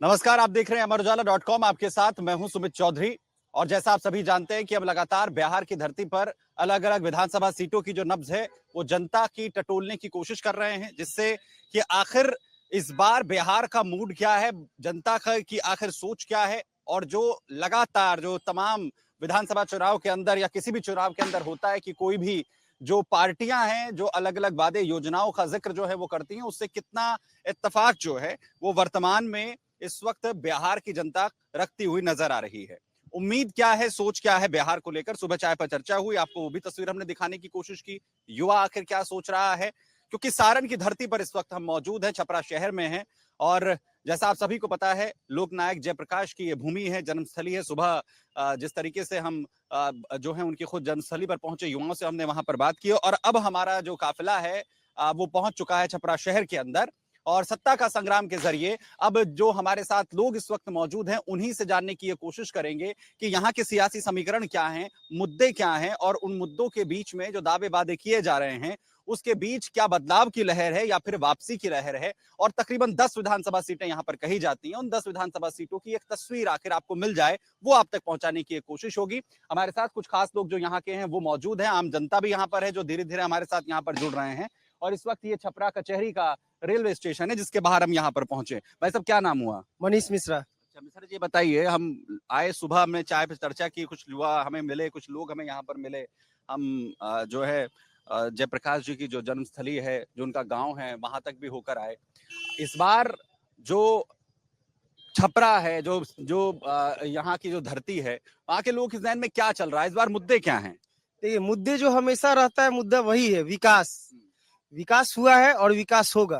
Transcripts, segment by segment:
नमस्कार, आप देख रहे हैं अमरउजाला.com। आपके साथ मैं हूं सुमित चौधरी। और जैसा आप सभी जानते हैं कि अब लगातार बिहार की धरती पर अलग अलग विधानसभा सीटों की जो नब्ज है वो जनता की टटोलने की कोशिश कर रहे हैं, जिससे कि आखिर इस बार बिहार का मूड क्या है, जनता का की आखिर सोच क्या है। और जो लगातार जो तमाम विधानसभा चुनाव के अंदर या किसी भी चुनाव के अंदर होता है कि कोई भी जो पार्टियां हैं जो अलग अलग वादे योजनाओं का जिक्र जो है वो करती हैं, उससे कितना इत्तेफाक जो है वो वर्तमान में इस वक्त बिहार की जनता रखती हुई नजर आ रही है। उम्मीद क्या है, सोच क्या है बिहार को लेकर, सुबह चाय पर चर्चा हुई, आपको वो भी तस्वीर हमने दिखाने की कोशिश की। युवा आखिर क्या सोच रहा है, क्योंकि सारण की धरती पर इस वक्त हम मौजूद हैं, छपरा शहर में हैं। और जैसा आप सभी को पता है, लोकनायक जयप्रकाश की ये भूमि है, जन्मस्थली है। सुबह जिस तरीके से हम जो है उनकी खुद जन्मस्थली पर पहुंचे युवाओं से हमने वहां पर बात की, और अब हमारा जो काफिला है वो पहुंच चुका है छपरा शहर के अंदर। और सत्ता का संग्राम के जरिए अब जो हमारे साथ लोग इस वक्त मौजूद हैं, उन्हीं से जानने की ये कोशिश करेंगे कि यहाँ के सियासी समीकरण क्या हैं, मुद्दे क्या हैं, और उन मुद्दों के बीच में जो दावे वादे किए जा रहे हैं उसके बीच क्या बदलाव की लहर है या फिर वापसी की लहर है। और तकरीबन 10 विधानसभा सीटें यहाँ पर कही जाती हैं, उन 10 विधानसभा सीटों की एक तस्वीर आखिर आपको मिल जाए, वो आप तक पहुंचाने की एक कोशिश होगी। हमारे साथ कुछ खास लोग जो यहाँ के हैं वो मौजूद हैं, आम जनता भी यहाँ पर है जो धीरे धीरे हमारे साथ यहाँ पर जुड़ रहे हैं। और इस वक्त ये छपरा कचहरी का रेलवे स्टेशन है जिसके बाहर हम यहाँ पर पहुंचे। भाई साहब, क्या नाम हुआ? मनीष मिश्रा। अच्छा मिश्रा जी, बताइए। हम आए, सुबह हमने चाय पे चर्चा की, कुछ युवा हमें मिले, कुछ लोग हमें यहाँ पर मिले। हम जो है जयप्रकाश जी की जो जन्मस्थली है, जो उनका गांव है, वहां तक भी होकर आए। इस बार जो छपरा है, जो जो यहाँ की जो धरती है, वहाँ के लोग के जहन में क्या चल रहा है, इस बार मुद्दे क्या हैं? देखिए, मुद्दे जो हमेशा रहता है, मुद्दा वही है, विकास। विकास हुआ है और विकास होगा,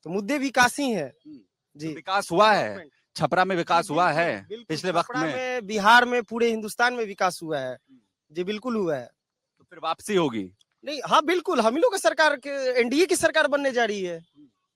तो मुद्दे विकास ही है तो जी। विकास हुआ है, छपरा में विकास हुआ है पिछले वक्त छपरा में? में, बिहार में, पूरे हिंदुस्तान में विकास हुआ है जी, बिल्कुल हुआ है। तो फिर वापसी होगी? नहीं, हाँ बिल्कुल, हम ही लोग का सरकार के, एनडीए की सरकार बनने जा रही है,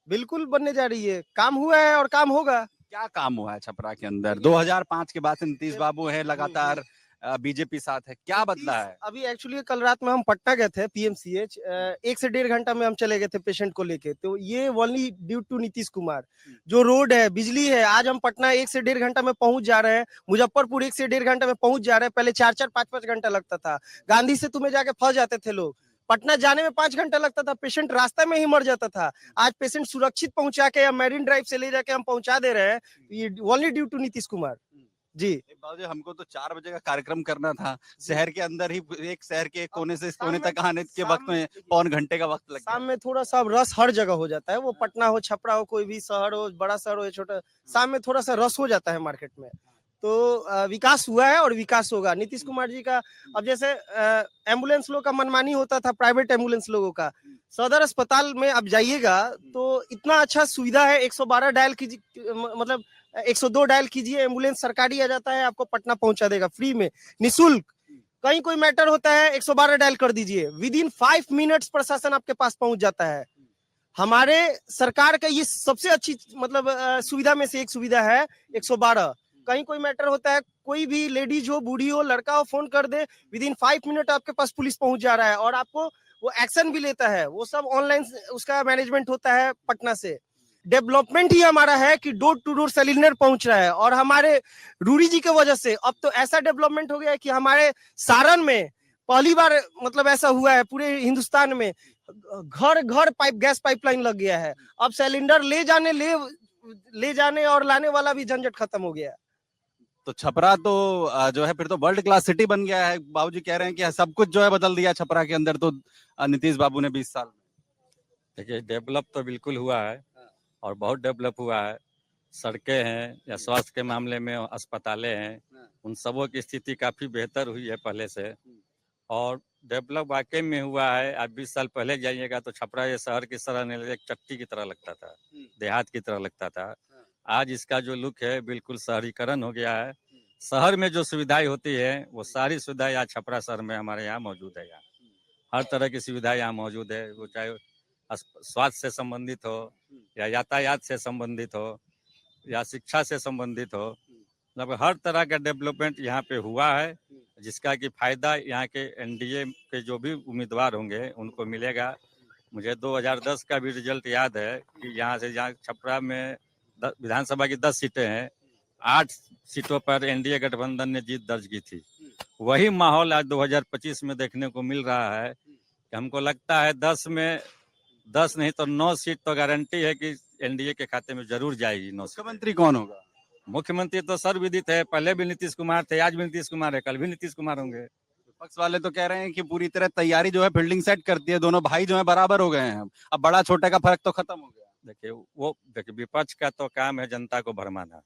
बिल्कुल बनने जा रही है। काम हुआ है और काम होगा। क्या काम हुआ है छपरा के अंदर? 2005 के बाद से नीतीश बाबू है, लगातार बीजेपी साथ है, क्या बदला है? अभी एक्चुअली कल रात में हम पटना गए थे, पीएमसीएच। 1 से 1.5 घंटा में हम चले गए थे पेशेंट को लेके, तो ये only due to Nitish Kumar. जो रोड है, बिजली है, आज हम पटना 1 से 1.5 घंटा में पहुंच जा रहे हैं, मुजफ्फरपुर 1 से 1.5 घंटा में पहुंच जा रहे हैं। पहले 4-4, 5-5 घंटा लगता था। गांधी से तुम्हें जाके फंस जाते थे लोग, पटना जाने में 5 घंटा लगता था, पेशेंट रास्ते में ही मर जाता था। आज पेशेंट सुरक्षित पहुंचा के या मैरीन ड्राइव से ले जाके हम पहुंचा दे रहे हैं, ये only due to Nitish Kumar ji. बाबूजी, हमको तो 4 बजे का कार्यक्रम करना था, शहर के अंदर ही, एक शहर के कोने से इस कोने तक आने के वक्त में पौन घंटे का वक्त लग गया। शाम में थोड़ा सा रस हर जगह हो जाता है, वो पटना हो, छपरा हो, कोई भी शहर हो, बड़ा शहर हो या छोटा, शाम में थोड़ा सा रस हो जाता है मार्केट में। तो विकास हुआ है और विकास होगा नीतीश कुमार जी का। अब जैसे एम्बुलेंस लोग का मनमानी होता था, प्राइवेट एम्बुलेंस लोगों का, सदर अस्पताल में अब जाइएगा तो इतना अच्छा सुविधा है। 112 डायल कीजिए, मतलब 102 डायल कीजिए, एम्बुलेंस सरकारी आ जाता है, आपको पटना पहुंचा देगा फ्री में, निःशुल्क। कहीं कोई मैटर होता है, 112 डायल कर दीजिए, विद इन 5 मिनट्स प्रशासन आपके पास पहुंच जाता है। हमारे सरकार का ये सबसे अच्छी, मतलब सुविधा में से एक सुविधा है 112। कहीं कोई मैटर होता है, कोई भी लेडीज हो, बूढ़ी हो, लड़का हो, फोन कर दे, विद इन 5 मिनट आपके पास पुलिस पहुंच जा रहा है, और आपको वो एक्शन भी लेता है। वो सब ऑनलाइन उसका मैनेजमेंट होता है पटना से। डेवलपमेंट ही हमारा है कि डोर टू डोर सिलेंडर पहुंच रहा है, और हमारे रूरी जी की वजह से अब तो ऐसा डेवलपमेंट हो गया है कि हमारे सारण में पहली बार, मतलब ऐसा हुआ है पूरे हिंदुस्तान में, घर घर गैस पाइपलाइन लग गया है। अब सिलेंडर ले जाने और लाने वाला भी झंझट खत्म हो गया है। तो छपरा तो जो है फिर तो वर्ल्ड क्लास सिटी बन गया है। बाबूजी कह रहे हैं कि सब कुछ जो है बदल दिया छपरा के अंदर तो नीतीश बाबू ने 20 साल में। देखिए, डेवलप तो बिल्कुल हुआ है और बहुत डेवलप हुआ है। सड़कें हैं या स्वास्थ्य के मामले में अस्पतालें हैं, उन सबों की स्थिति काफ़ी बेहतर हुई है पहले से, और डेवलप वाकई में हुआ है। आज 20 साल पहले जाइएगा तो छपरा ये शहर की तरह नहीं, एक चट्टी की तरह लगता था, देहात की तरह लगता था। आज इसका जो लुक है बिल्कुल शहरीकरण हो गया है। शहर में जो सुविधाएं होती है वो सारी सुविधाएं आज छपरा शहर में हमारे यहाँ मौजूद है। यहाँ हर तरह की सुविधाएं यहाँ मौजूद है, वो चाहे स्वास्थ्य से संबंधित हो या यातायात से संबंधित हो या शिक्षा से संबंधित हो, मतलब हर तरह का डेवलपमेंट यहाँ पे हुआ है, जिसका कि फायदा यहाँ के एनडीए के जो भी उम्मीदवार होंगे उनको मिलेगा। मुझे 2010 का भी रिजल्ट याद है कि यहाँ से, जहाँ छपरा में विधानसभा की 10 सीटें हैं, 8 सीटों पर एनडीए गठबंधन ने जीत दर्ज की थी। वही माहौल आज 2025 में देखने को मिल रहा है कि हमको लगता है 10 नहीं तो 9 सीट तो गारंटी है कि एनडीए के खाते में जरूर जाएगी। 9 सीटें। मुख्यमंत्री कौन होगा? मुख्यमंत्री तो सर्वविदित है, पहले भी नीतीश कुमार थे, आज भी नीतीश कुमार है, कल भी नीतीश कुमार होंगे। विपक्ष वाले तो कह रहे हैं कि पूरी तरह तैयारी जो है फील्डिंग सेट करती है, दोनों भाई जो है बराबर हो गए हैं, अब बड़ा छोटे का फर्क तो खत्म हो गया। देखिए विपक्ष का तो काम है जनता को भरमाना,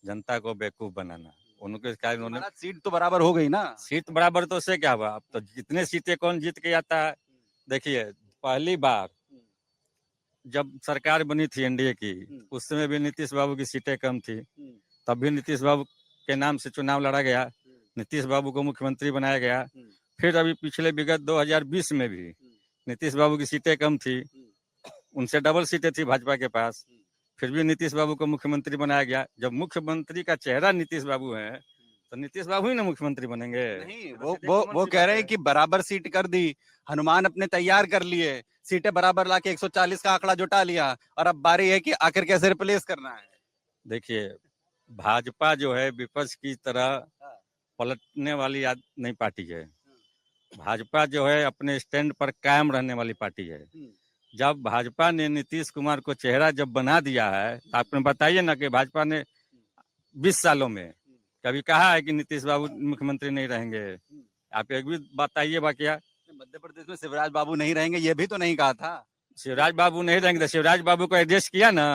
जनता को बेवकूफ बनाना। उनके कारण उन्होंने महाराज सीट तो बराबर हो गई ना। सीट बराबर तो उससे क्या हुआ, अब तो जितने सीटें कौन जीत के आता है। देखिए पहली बार जब सरकार बनी थी एनडीए की, उस समय भी नीतीश बाबू की सीटें कम थी, तब भी नीतीश बाबू के नाम से चुनाव लड़ा गया, नीतीश बाबू को मुख्यमंत्री बनाया गया। फिर अभी पिछले विगत 2020 में भी नीतीश बाबू की सीटें कम थी, उनसे डबल सीटें थी भाजपा के पास, फिर भी नीतीश बाबू को मुख्यमंत्री बनाया गया। जब मुख्यमंत्री का चेहरा नीतीश बाबू है तो नीतीश बाबू ही ना मुख्यमंत्री बनेंगे। नहीं, वो कह रहे हैं कि बराबर सीट कर दी, हनुमान अपने तैयार कर लिए, सीटें बराबर लाके 140 का आंकड़ा जुटा लिया, और अब बारी है कि आखिर कैसे रिप्लेस करना है। देखिए भाजपा जो है विपक्ष की तरह पलटने वाली नहीं पार्टी है। भाजपा जो है अपने स्टैंड पर कायम रहने वाली पार्टी है। जब भाजपा ने नीतीश कुमार को चेहरा जब बना दिया है, तो आपने बताइए ना कि भाजपा ने 20 सालों में कभी कहा है कि नीतीश बाबू मुख्यमंत्री नहीं रहेंगे? आप एक भी बताइए वाकया। मध्य प्रदेश में शिवराज बाबू नहीं रहेंगे ये भी तो नहीं कहा था। शिवराज बाबू नहीं रहेंगे तो शिवराज बाबू को एडजस्ट किया ना।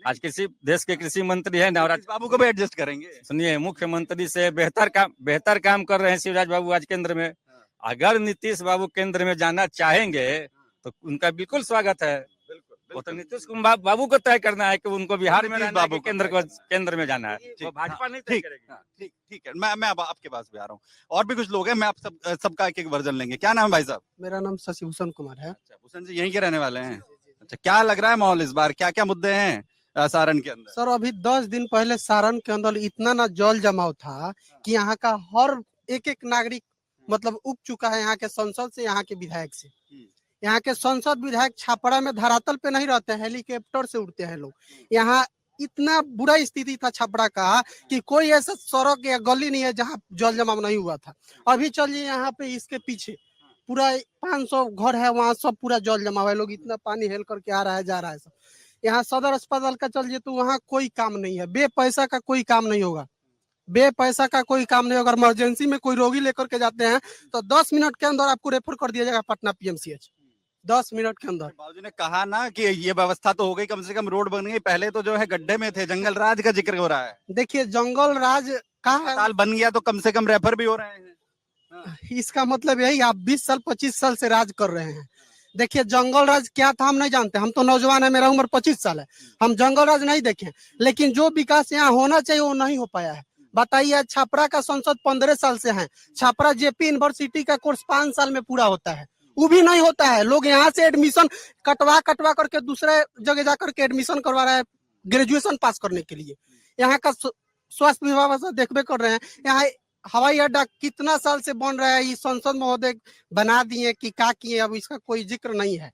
आज किसी देश के कृषि मंत्री है ना, और आज बाबू को भी एडजस्ट करेंगे। सुनिए मुख्यमंत्री से बेहतर काम कर रहे हैं शिवराज बाबू आज केंद्र में। अगर नीतीश बाबू केंद्र में जाना चाहेंगे तो उनका बिल्कुल स्वागत है। वो तो नीतीश कुमार बाबू को तय करना है कि उनको बिहार में रहना है कि केंद्र में जाना है, वो भाजपा नहीं तय करेगी। ठीक है, मैं अब आपके पास भी आ रहा हूँ। और भी कुछ लोग हैं, मैं आप सबका एक वर्जन लेंगे। क्या नाम है भाई साहब? मेरा नाम शशिभूषण कुमार है। अच्छा, भूषण जी यहीं के रहने वाले हैं। अच्छा, क्या लग रहा है माहौल इस बार, क्या क्या मुद्दे हैं सारण के अंदर? सर अभी 10 दिन पहले सारण के अंदर इतना ना जल जमाव था कि यहाँ का हर एक नागरिक मतलब उग चुका है, यहाँ के संसद से, यहाँ के विधायक से। यहाँ के संसद विधायक छापड़ा में धरातल पे नहीं रहते हैं, हेलीकॉप्टर से उड़ते हैं लोग। यहाँ इतना बुरा स्थिति था छपरा का कि कोई ऐसा सड़क या गली नहीं है जहाँ जल जमाव नहीं हुआ था। अभी चलिए यहाँ पे इसके पीछे पूरा 500 घर है, वहाँ सब पूरा जल जमा हुआ है, लोग इतना पानी हेल करके आ रहा है जा रहा है सब। यहाँ सदर अस्पताल का चलिए तो वहाँ कोई काम नहीं है, बेपैसा का कोई काम नहीं होगा, बेपैसा का कोई काम नहीं होगा। इमरजेंसी में कोई रोगी लेकर के जाते हैं तो 10 मिनट के अंदर आपको रेफर कर दिया जाएगा पटना पीएमसीएच, 10 मिनट के अंदर। बाबूजी ने कहा ना कि ये व्यवस्था तो हो गई, कम से कम रोड बन गई, पहले तो जो है गड्ढे में थे, जंगल राज का जिक्र हो रहा है। देखिए जंगल राज का अस्पताल बन गया तो कम से कम रेफर भी हो रहे हैं। इसका मतलब यही आप 20 साल 25 साल से राज कर रहे हैं। देखिए जंगल राज क्या था हम नहीं जानते, हम तो नौजवान है, मेरा उम्र 25 साल है, हम जंगल राज नहीं देखे, लेकिन जो विकास यहाँ होना चाहिए वो नहीं हो पाया है। बताइए छपरा का संसद 15 साल से है, छपरा जेपी यूनिवर्सिटी का कोर्स 5 साल में पूरा होता है, वो भी नहीं होता है। लोग यहाँ से एडमिशन कटवा करके दूसरे जगह जाकर के एडमिशन करवा रहा है ग्रेजुएशन पास करने के लिए। यहाँ का स्वास्थ्य विभाग से देखबे कर रहे हैं, यहाँ हवाई अड्डा कितना साल से बन रहा है, ये संसद महोदय बना दिए कि क्या किए, अब इसका कोई जिक्र नहीं है।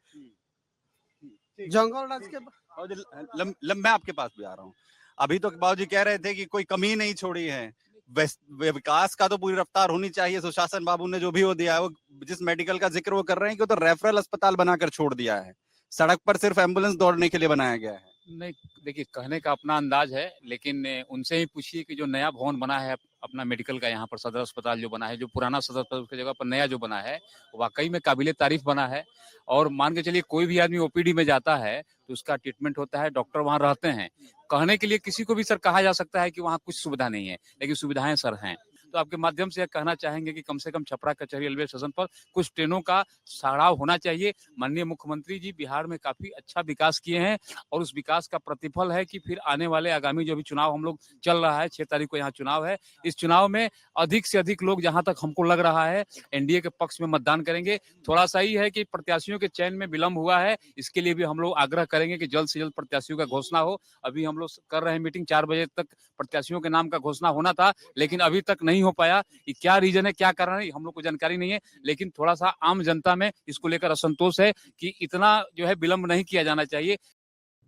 जंगल राज के मैं आपके पास भी आ रहा हूँ। अभी तो बाबूजी कह रहे थे कि कोई कमी नहीं छोड़ी है, विकास का तो पूरी रफ्तार होनी चाहिए। सुशासन बाबू ने जो भी वो दिया है, वो जिस मेडिकल का जिक्र वो कर रहे हैं कि वो तो रेफरल अस्पताल बनाकर छोड़ दिया है, सड़क पर सिर्फ एम्बुलेंस दौड़ने के लिए बनाया गया है। नहीं देखिए कहने का अपना अंदाज है, लेकिन उनसे ही पूछिए कि जो नया भवन बना है अपना मेडिकल का, यहाँ पर सदर अस्पताल जो बना है, जो पुराना सदर अस्पताल की जगह पर नया जो बना है, वाकई में काबिले तारीफ बना है। और मान के चलिए कोई भी आदमी ओपीडी में जाता है तो उसका ट्रीटमेंट होता है, डॉक्टर वहाँ रहते हैं। कहने के लिए किसी को भी सर कहा जा सकता है कि वहाँ कुछ सुविधा नहीं है, लेकिन सुविधाएं सर हैं। तो आपके माध्यम से यह कहना चाहेंगे कि कम से कम छपरा कचहरी रेलवे स्टेशन पर कुछ ट्रेनों का सड़ाव होना चाहिए। माननीय मुख्यमंत्री जी बिहार में काफी अच्छा विकास किए हैं और उस विकास का प्रतिफल है कि फिर आने वाले आगामी जो भी चुनाव हम लोग चल रहा है, 6 तारीख को यहाँ चुनाव है, इस चुनाव में अधिक से अधिक लोग जहां तक हमको लग रहा है एनडीए के पक्ष में मतदान करेंगे। थोड़ा सा ही है कि प्रत्याशियों के चयन में विलंब हुआ है, इसके लिए भी हम लोग आग्रह करेंगे कि जल्द से जल्द प्रत्याशियों का घोषणा हो। अभी हम लोग कर रहे हैं मीटिंग, 4 बजे तक प्रत्याशियों के नाम का घोषणा होना था, लेकिन अभी तक नहीं हो पाया। क्या रीजन है, क्या कारण है, हम लोग को जानकारी नहीं है, लेकिन थोड़ा सा आम जनता में इसको लेकर असंतोष है कि इतना जो है विलंब नहीं किया जाना चाहिए।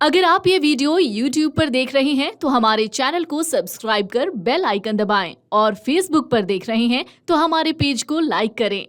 अगर आप ये वीडियो YouTube पर देख रहे हैं तो हमारे चैनल को सब्सक्राइब कर बेल आइकन दबाएं और Facebook पर देख रहे हैं तो हमारे पेज को लाइक करें।